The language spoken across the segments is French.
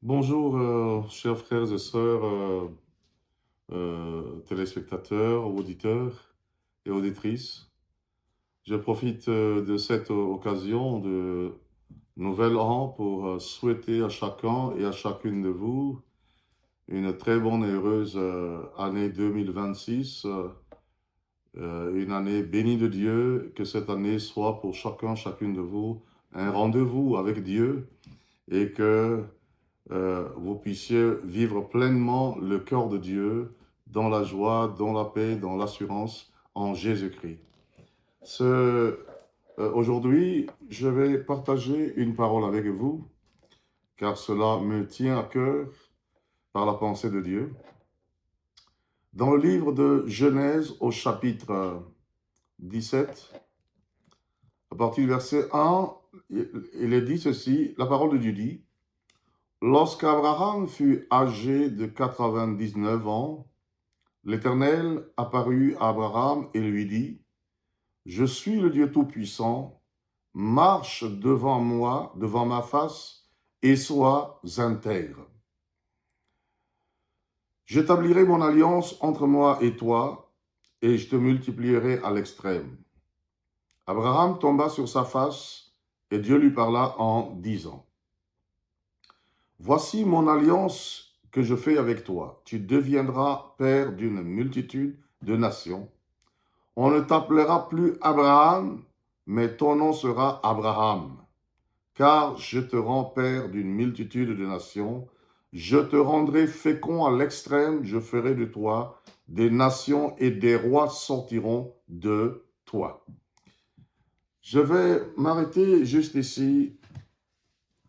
Bonjour, chers frères et sœurs, téléspectateurs, auditeurs et auditrices. Je profite de cette occasion de Nouvel An pour souhaiter à chacun et à chacune de vous une très bonne et heureuse année 2026, une année bénie de Dieu, que cette année soit pour chacun, chacune de vous un rendez-vous avec Dieu et que vous puissiez vivre pleinement le cœur de Dieu dans la joie, dans la paix, dans l'assurance en Jésus-Christ. Aujourd'hui, je vais partager une parole avec vous, car cela me tient à cœur par la pensée de Dieu. Dans le livre de Genèse au chapitre 17, à partir du verset 1, il est dit ceci, la parole de Dieu dit, « Lorsqu'Abraham fut âgé de 99 ans, l'Éternel apparut à Abraham et lui dit, « Je suis le Dieu Tout-Puissant, marche devant moi, devant ma face, et sois intègre. J'établirai mon alliance entre moi et toi, et je te multiplierai à l'extrême. » Abraham tomba sur sa face, et Dieu lui parla en disant, « Voici mon alliance que je fais avec toi. Tu deviendras père d'une multitude de nations. On ne t'appellera plus Abraham, mais ton nom sera Abraham, car je te rends père d'une multitude de nations. Je te rendrai fécond à l'extrême, je ferai de toi des nations et des rois sortiront de toi. » Je vais m'arrêter juste ici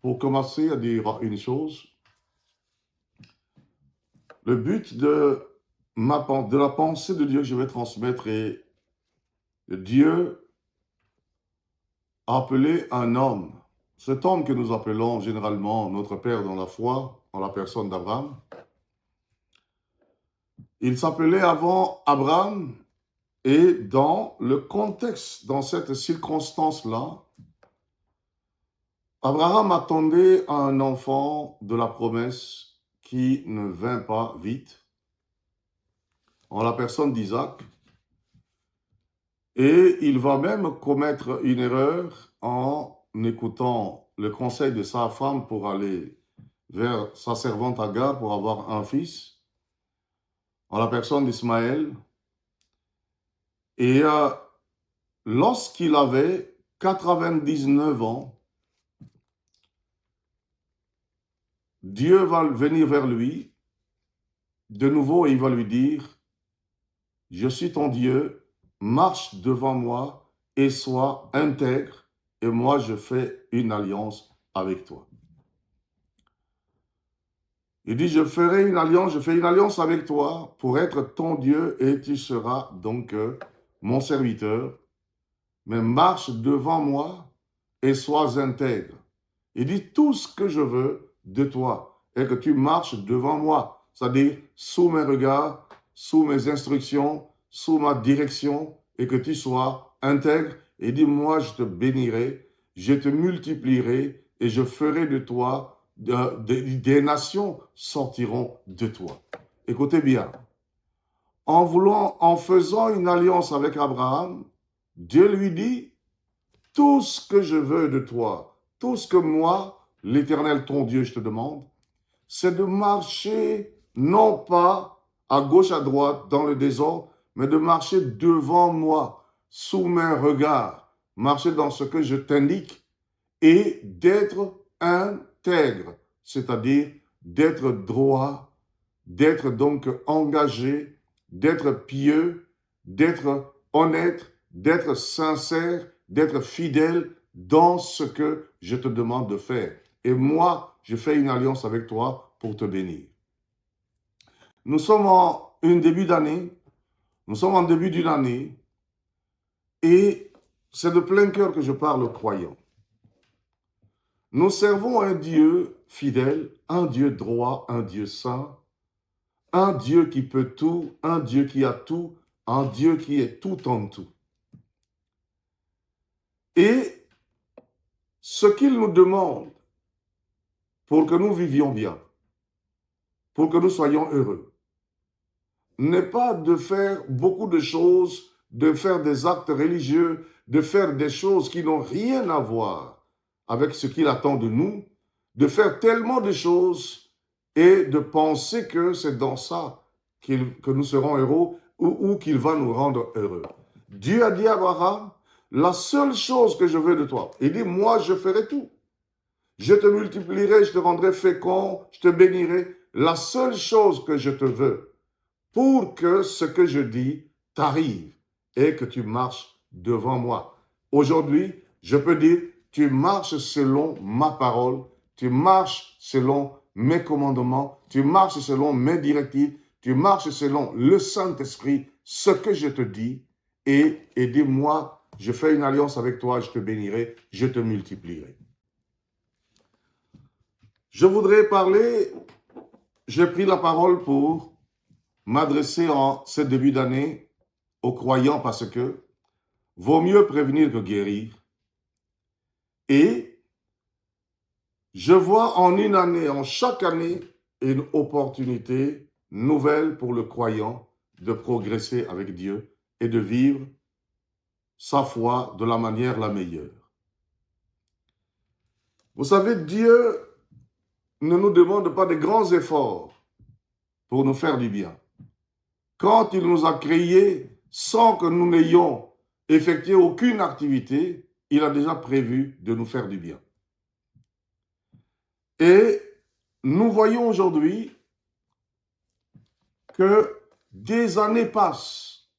pour commencer à dire une chose. Le but de la pensée de Dieu que je vais transmettre est Dieu a appelé un homme. Cet homme que nous appelons généralement notre Père dans la foi, en la personne d'Abraham, il s'appelait avant Abraham et dans le contexte, dans cette circonstance-là, Abraham attendait un enfant de la promesse qui ne vint pas vite, en la personne d'Isaac, et il va même commettre une erreur en écoutant le conseil de sa femme pour aller vers sa servante Agar pour avoir un fils, en la personne d'Ismaël. Et lorsqu'il avait 99 ans, Dieu va venir vers lui de nouveau et il va lui dire, « Je suis ton Dieu, marche devant moi et sois intègre, et moi je fais une alliance avec toi. » Il dit, je fais une alliance avec toi pour être ton Dieu et tu seras donc mon serviteur. Mais marche devant moi et sois intègre. Il dit, tout ce que je veux de toi est que tu marches devant moi, c'est-à-dire sous mes regards, sous mes instructions, sous ma direction, et que tu sois intègre. Et dit, moi je te bénirai, je te multiplierai et je ferai de toi des nations sortiront de toi. Écoutez bien, en faisant une alliance avec Abraham, Dieu lui dit, tout ce que je veux de toi, tout ce que moi, l'Éternel ton Dieu, je te demande, c'est de marcher non pas à gauche, à droite, dans le désordre, mais de marcher devant moi, sous mes regards, marcher dans ce que je t'indique et d'être intègre, c'est-à-dire d'être droit, d'être donc engagé, d'être pieux, d'être honnête, d'être sincère, d'être fidèle dans ce que je te demande de faire. Et moi, je fais une alliance avec toi pour te bénir. Nous sommes en début d'année, nous sommes en début d'une année, et c'est de plein cœur que je parle aux croyants. Nous servons un Dieu fidèle, un Dieu droit, un Dieu saint, un Dieu qui peut tout, un Dieu qui a tout, un Dieu qui est tout en tout. Et ce qu'il nous demande pour que nous vivions bien, pour que nous soyons heureux, n'est pas de faire beaucoup de choses, de faire des actes religieux, de faire des choses qui n'ont rien à voir avec ce qu'il attend de nous, de faire tellement de choses et de penser que c'est dans ça que nous serons heureux ou qu'il va nous rendre heureux. Dieu a dit à Abraham, la seule chose que je veux de toi, il dit, moi je ferai tout. Je te multiplierai, je te rendrai fécond, je te bénirai. La seule chose que je te veux, pour que ce que je dis t'arrive et que tu marches devant moi. Aujourd'hui, je peux dire, tu marches selon ma parole, tu marches selon mes commandements, tu marches selon mes directives, tu marches selon le Saint-Esprit, ce que je te dis, et dis-moi, je fais une alliance avec toi, je te bénirai, je te multiplierai. Je voudrais parler, j'ai pris la parole pour m'adresser en ce début d'année aux croyants parce que vaut mieux prévenir que guérir. Et je vois en une année, en chaque année, une opportunité nouvelle pour le croyant de progresser avec Dieu et de vivre sa foi de la manière la meilleure. Vous savez, Dieu ne nous demande pas de grands efforts pour nous faire du bien. Quand il nous a créés sans que nous n'ayons effectué aucune activité, il a déjà prévu de nous faire du bien. Et nous voyons aujourd'hui que des années passent.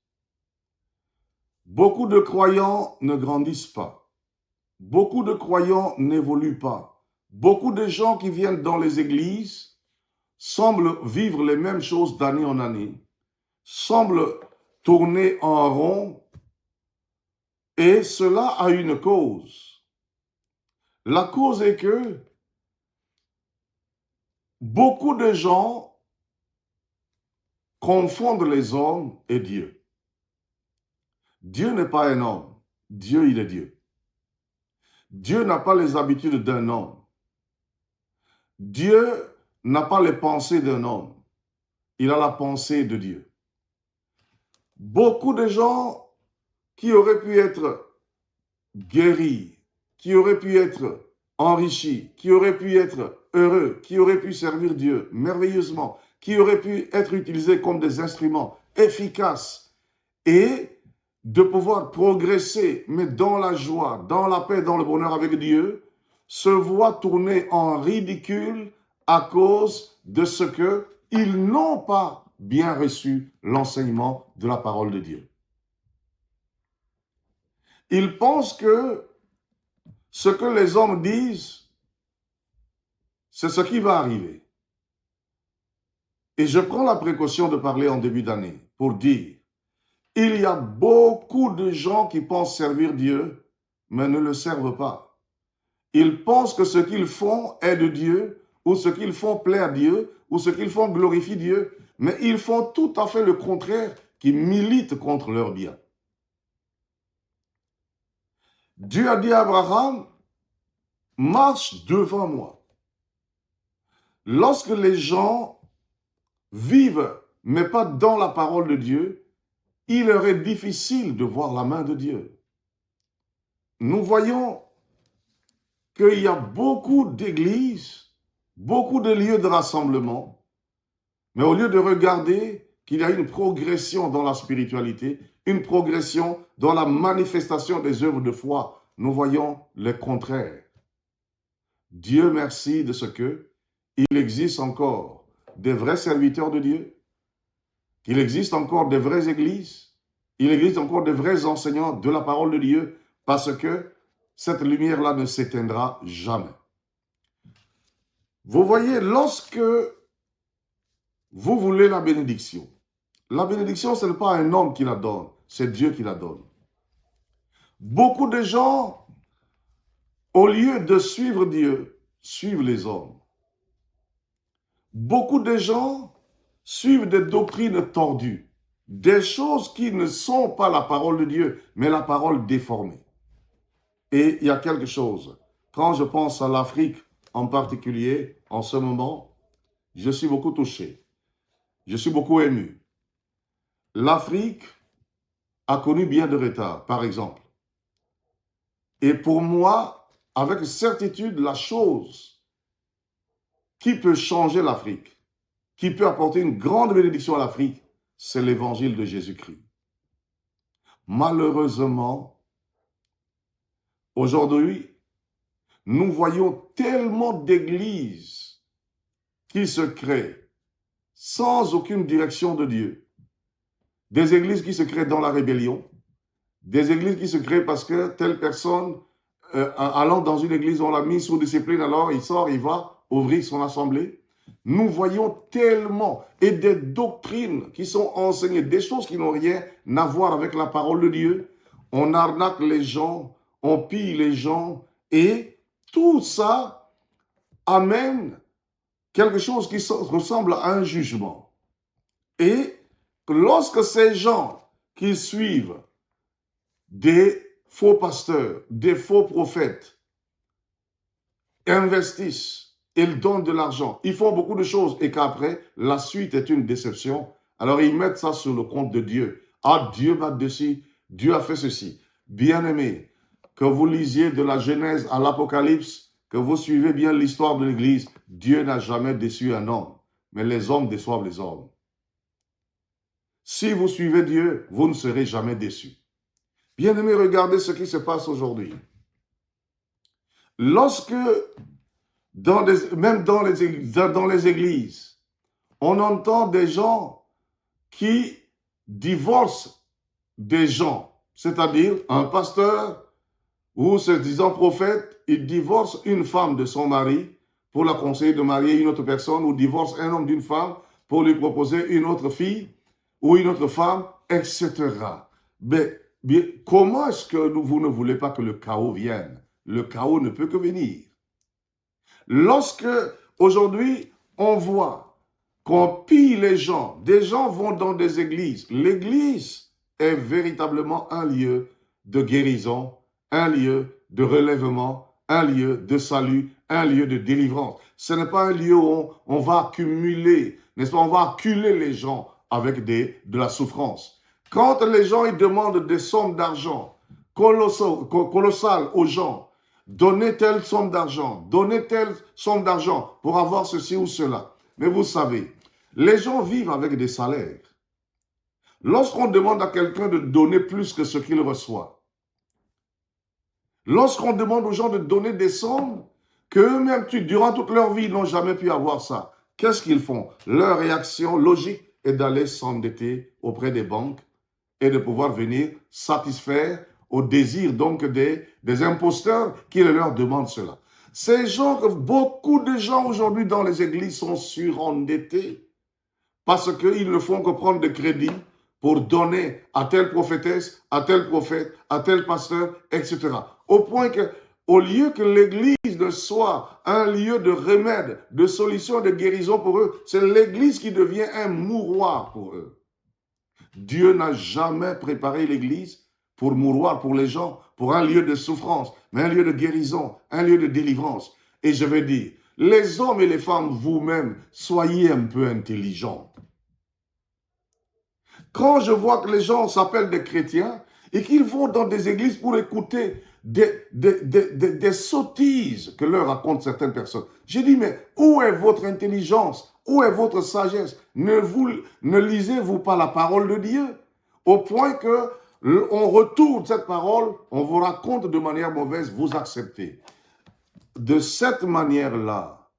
Beaucoup de croyants ne grandissent pas. Beaucoup de croyants n'évoluent pas. Beaucoup de gens qui viennent dans les églises semblent vivre les mêmes choses d'année en année, semblent tourner en rond, et cela a une cause. La cause est que beaucoup de gens confondent les hommes et Dieu. Dieu n'est pas un homme, Dieu il est Dieu. Dieu n'a pas les habitudes d'un homme. Dieu n'a pas les pensées d'un homme. Il a la pensée de Dieu. Beaucoup de gens qui auraient pu être guéris, qui auraient pu être enrichis, qui auraient pu être heureux, qui auraient pu servir Dieu merveilleusement, qui auraient pu être utilisés comme des instruments efficaces et de pouvoir progresser, mais dans la joie, dans la paix, dans le bonheur avec Dieu, se voient tourner en ridicule à cause de ce qu'ils n'ont pas bien reçu l'enseignement de la parole de Dieu. Ils pensent que ce que les hommes disent, c'est ce qui va arriver. Et je prends la précaution de parler en début d'année pour dire, il y a beaucoup de gens qui pensent servir Dieu, mais ne le servent pas. Ils pensent que ce qu'ils font est de Dieu, ou ce qu'ils font plaît à Dieu, ou ce qu'ils font glorifie Dieu, mais ils font tout à fait le contraire, qui milite contre leur bien. Dieu a dit à Abraham, marche devant moi. Lorsque les gens vivent, mais pas dans la parole de Dieu, il leur est difficile de voir la main de Dieu. Nous voyons qu'il y a beaucoup d'églises, beaucoup de lieux de rassemblement, mais au lieu de regarder qu'il y a une progression dans la spiritualité, une progression dans la manifestation des œuvres de foi, nous voyons le contraire. Dieu merci de ce que il existe encore des vrais serviteurs de Dieu, qu'il existe encore des vraies églises, il existe encore des vrais enseignants de la parole de Dieu, parce que cette lumière-là ne s'éteindra jamais. Vous voyez, lorsque vous voulez la bénédiction, ce n'est pas un homme qui la donne, c'est Dieu qui la donne. Beaucoup de gens, au lieu de suivre Dieu, suivent les hommes. Beaucoup de gens suivent des doctrines tordues, des choses qui ne sont pas la parole de Dieu, mais la parole déformée. Et il y a quelque chose, quand je pense à l'Afrique en particulier, en ce moment, je suis beaucoup touché. Je suis beaucoup ému. L'Afrique a connu bien de retard, par exemple. Et pour moi, avec certitude, la chose qui peut changer l'Afrique, qui peut apporter une grande bénédiction à l'Afrique, c'est l'évangile de Jésus-Christ. Malheureusement, aujourd'hui, nous voyons tellement d'églises qui se créent sans aucune direction de Dieu. Des églises qui se créent dans la rébellion, des églises qui se créent parce que telle personne, allant dans une église, on l'a mis sous discipline, alors il sort, il va ouvrir son assemblée. Nous voyons tellement, et des doctrines qui sont enseignées, des choses qui n'ont rien à voir avec la parole de Dieu. On arnaque les gens, on pille les gens, et tout ça amène quelque chose qui ressemble à un jugement. Et lorsque ces gens qui suivent des faux pasteurs, des faux prophètes, investissent, ils donnent de l'argent, ils font beaucoup de choses et qu'après, la suite est une déception, alors ils mettent ça sur le compte de Dieu. Ah, Dieu m'a déçu, Dieu a fait ceci. Bien-aimés, que vous lisiez de la Genèse à l'Apocalypse, que vous suivez bien l'histoire de l'Église, Dieu n'a jamais déçu un homme, mais les hommes déçoivent les hommes. Si vous suivez Dieu, vous ne serez jamais déçus. Bien-aimés, regardez ce qui se passe aujourd'hui. Lorsque, même dans les églises, on entend des gens qui divorcent des gens, c'est-à-dire un pasteur ou se disant prophète, il divorce une femme de son mari pour la conseiller de marier une autre personne, ou divorce un homme d'une femme pour lui proposer une autre fille ou une autre femme, etc. Mais comment est-ce que vous ne voulez pas que le chaos vienne? Le chaos ne peut que venir. Lorsque, aujourd'hui, on voit qu'on pille les gens, des gens vont dans des églises. L'église est véritablement un lieu de guérison, un lieu de relèvement, un lieu de salut, un lieu de délivrance. Ce n'est pas un lieu où on va accumuler, n'est-ce pas, on va acculer les gens avec de la souffrance. Quand les gens ils demandent des sommes d'argent colossales aux gens, donnez telle somme d'argent, donnez telle somme d'argent pour avoir ceci ou cela. Mais vous savez, les gens vivent avec des salaires. Lorsqu'on demande à quelqu'un de donner plus que ce qu'il reçoit, lorsqu'on demande aux gens de donner des sommes qu'eux-mêmes, durant toute leur vie, n'ont jamais pu avoir ça, qu'est-ce qu'ils font? Leur réaction logique est d'aller s'endetter auprès des banques et de pouvoir venir satisfaire au désir donc des imposteurs qui leur demandent cela. Ces gens, beaucoup de gens aujourd'hui dans les églises sont surendettés parce qu'ils ne font que prendre des crédits pour donner à telle prophétesse, à tel prophète, à tel pasteur, etc. Au point que, au lieu que l'église ne soit un lieu de remède, de solution, de guérison pour eux, c'est l'église qui devient un mouroir pour eux. Dieu n'a jamais préparé l'église pour mouroir pour les gens, pour un lieu de souffrance, mais un lieu de guérison, un lieu de délivrance. Et je vais dire, les hommes et les femmes, vous-même, soyez un peu intelligents. Quand je vois que les gens s'appellent des chrétiens et qu'ils vont dans des églises pour écouter des sottises que leur racontent certaines personnes, j'ai dit, mais où est votre intelligence? Où est votre sagesse? Ne lisez-vous pas la parole de Dieu? Au point que on retourne cette parole, on vous raconte de manière mauvaise, vous acceptez. De cette manière-là,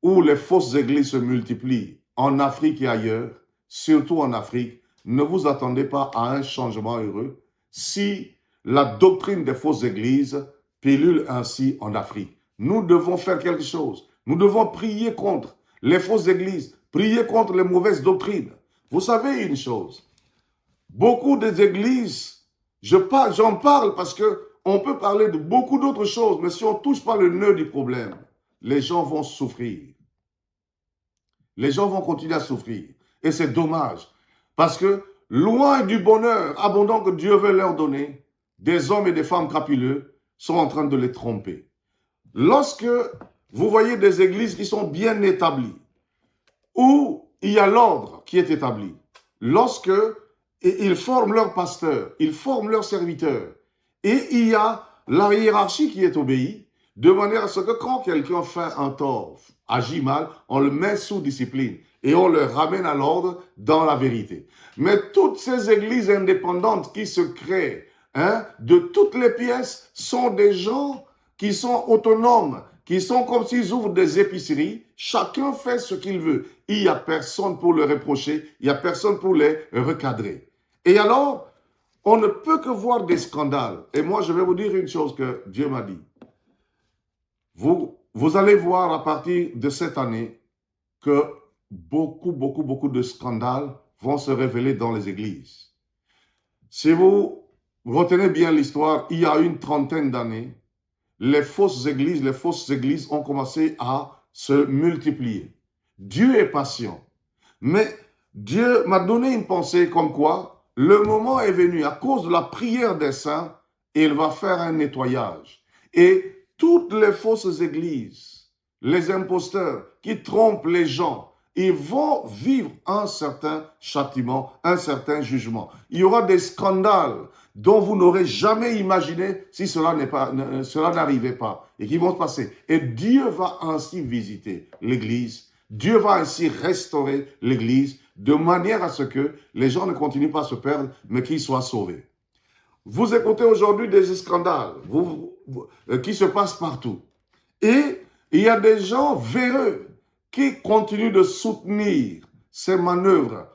où les fausses églises se multiplient en Afrique et ailleurs, surtout en Afrique, ne vous attendez pas à un changement heureux si la doctrine des fausses églises pilule ainsi en Afrique. Nous devons faire quelque chose. Nous devons prier contre les fausses églises, prier contre les mauvaises doctrines. Vous savez une chose, beaucoup des églises, j'en parle parce qu'on peut parler de beaucoup d'autres choses, mais si on ne touche pas le nœud du problème, les gens vont souffrir. Les gens vont continuer à souffrir. Et c'est dommage. Parce que loin du bonheur abondant que Dieu veut leur donner, des hommes et des femmes crapuleux sont en train de les tromper. Lorsque vous voyez des églises qui sont bien établies, où il y a l'ordre qui est établi. Lorsque ils forment leurs pasteurs, ils forment leurs serviteurs, et il y a la hiérarchie qui est obéie, de manière à ce que quand quelqu'un fait un tort, agit mal, on le met sous discipline et on le ramène à l'ordre dans la vérité. Mais toutes ces églises indépendantes qui se créent, de toutes les pièces, sont des gens qui sont autonomes, qui sont comme s'ils ouvrent des épiceries. Chacun fait ce qu'il veut. Il n'y a personne pour le reprocher, il n'y a personne pour les recadrer. Et alors, on ne peut que voir des scandales. Et moi, je vais vous dire une chose que Dieu m'a dit. Vous allez voir à partir de cette année que beaucoup de scandales vont se révéler dans les églises. Si vous retenez bien l'histoire, il y a une trentaine d'années, les fausses églises ont commencé à se multiplier. Dieu est patient. Mais Dieu m'a donné une pensée comme quoi le moment est venu, à cause de la prière des saints, il va faire un nettoyage. Et toutes les fausses églises, les imposteurs qui trompent les gens, ils vont vivre un certain châtiment, un certain jugement. Il y aura des scandales dont vous n'aurez jamais imaginé si cela n'arrivait pas et qui vont se passer. Et Dieu va ainsi visiter l'Église. Dieu va ainsi restaurer l'Église de manière à ce que les gens ne continuent pas à se perdre, mais qu'ils soient sauvés. Vous écoutez aujourd'hui des scandales qui se passent partout. Et il y a des gens véreux qui continuent de soutenir ces manœuvres,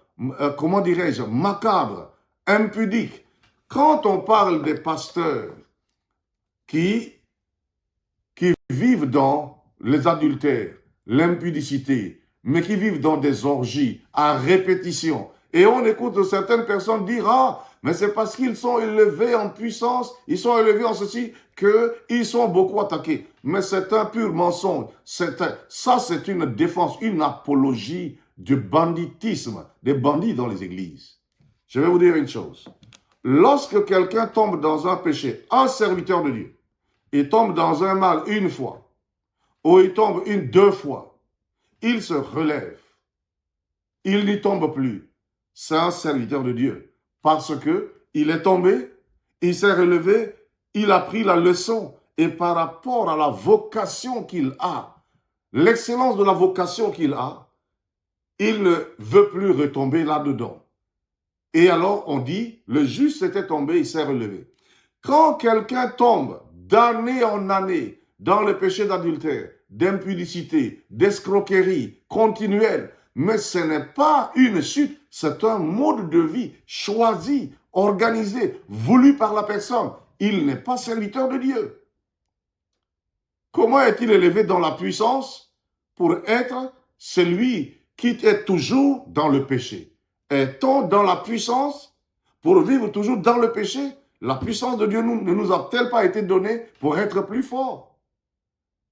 macabres, impudiques. Quand on parle des pasteurs qui vivent dans les adultères, l'impudicité, mais qui vivent dans des orgies à répétition, et on écoute certaines personnes dire « Ah, mais c'est parce qu'ils sont élevés en puissance, ils sont élevés en ceci, qu'ils sont beaucoup attaqués. » Mais c'est un pur mensonge. Ça, c'est une défense, une apologie du banditisme, des bandits dans les églises. Je vais vous dire une chose. Lorsque quelqu'un tombe dans un péché, un serviteur de Dieu, il tombe dans un mal une fois, ou il tombe deux fois, il se relève. Il n'y tombe plus. C'est un serviteur de Dieu. Parce que il est tombé, il s'est relevé, il a pris la leçon. Et par rapport à la vocation qu'il a, l'excellence de la vocation qu'il a, il ne veut plus retomber là-dedans. Et alors on dit, le juste était tombé, il s'est relevé. Quand quelqu'un tombe d'année en année dans le péché d'adultère, d'impudicité, d'escroquerie continuelle, mais ce n'est pas une chute, c'est un mode de vie choisi, organisé, voulu par la personne. Il n'est pas serviteur de Dieu. Comment est-il élevé dans la puissance pour être celui qui est toujours dans le péché? Est-on dans la puissance pour vivre toujours dans le péché? La puissance de Dieu ne nous a-t-elle pas été donnée pour être plus forts?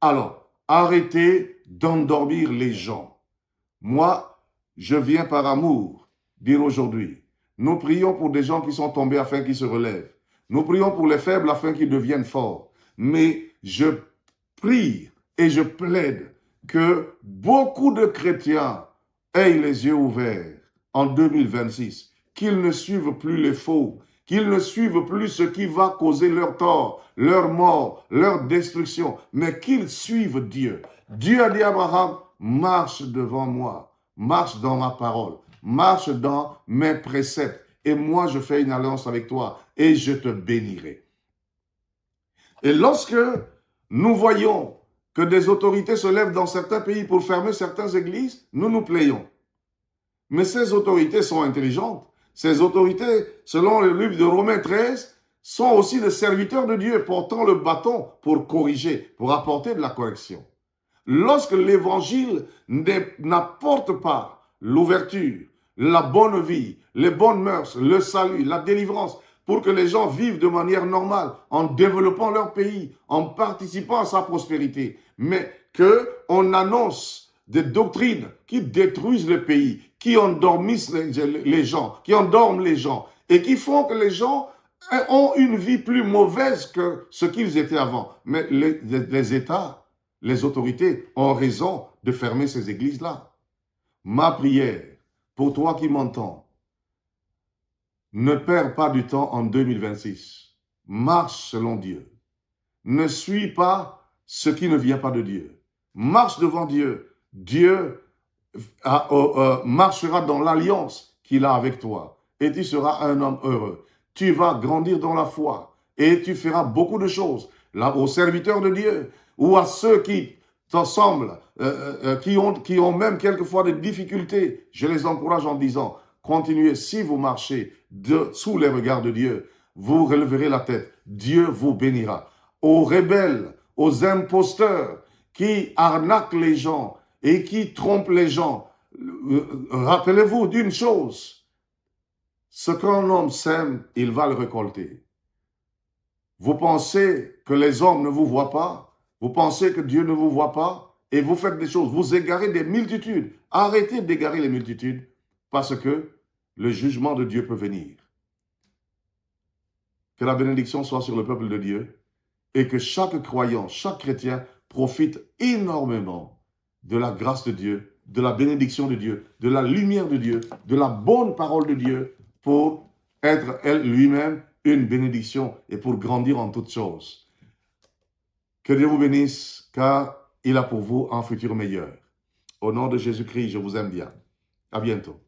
Alors, arrêtez d'endormir les gens. Moi, je viens par amour dire aujourd'hui, nous prions pour des gens qui sont tombés afin qu'ils se relèvent. Nous prions pour les faibles afin qu'ils deviennent forts. Mais je prie et je plaide que beaucoup de chrétiens aient les yeux ouverts en 2026, qu'ils ne suivent plus les faux, qu'ils ne suivent plus ce qui va causer leur tort, leur mort, leur destruction, mais qu'ils suivent Dieu. Dieu a dit à Abraham, marche devant moi, marche dans ma parole, marche dans mes préceptes, et moi je fais une alliance avec toi, et je te bénirai. Et lorsque nous voyons que des autorités se lèvent dans certains pays pour fermer certaines églises, nous nous plaignons. Mais ces autorités sont intelligentes. Ces autorités, selon le livre de Romains 13, sont aussi des serviteurs de Dieu portant le bâton pour corriger, pour apporter de la correction. Lorsque l'évangile n'apporte pas l'ouverture, la bonne vie, les bonnes mœurs, le salut, la délivrance, pour que les gens vivent de manière normale, en développant leur pays, en participant à sa prospérité, mais qu'on annonce des doctrines qui détruisent le pays, qui endormissent les gens, qui endorment les gens, et qui font que les gens ont une vie plus mauvaise que ce qu'ils étaient avant. Mais les États les autorités ont raison de fermer ces églises-là. Ma prière, pour toi qui m'entends, ne perds pas du temps en 2026. Marche selon Dieu. Ne suis pas ce qui ne vient pas de Dieu. Marche devant Dieu. Dieu marchera dans l'alliance qu'il a avec toi. Et tu seras un homme heureux. Tu vas grandir dans la foi. Et tu feras beaucoup de choses. Là, aux serviteurs de Dieu ou à ceux qui t'ensemble, qui ont même quelquefois des difficultés, je les encourage en disant, continuez, si vous marchez sous les regards de Dieu, vous relèverez la tête. Dieu vous bénira. Aux rebelles, aux imposteurs qui arnaquent les gens et qui trompent les gens, rappelez-vous d'une chose, ce qu'un homme sème, il va le récolter. Vous pensez que les hommes ne vous voient pas, vous pensez que Dieu ne vous voit pas, et vous faites des choses, vous égarez des multitudes. Arrêtez d'égarer les multitudes, parce que le jugement de Dieu peut venir. Que la bénédiction soit sur le peuple de Dieu, et que chaque croyant, chaque chrétien profite énormément de la grâce de Dieu, de la bénédiction de Dieu, de la lumière de Dieu, de la bonne parole de Dieu, pour être elle lui-même une bénédiction et pour grandir en toutes choses. Que Dieu vous bénisse, car il a pour vous un futur meilleur. Au nom de Jésus-Christ, je vous aime bien. À bientôt.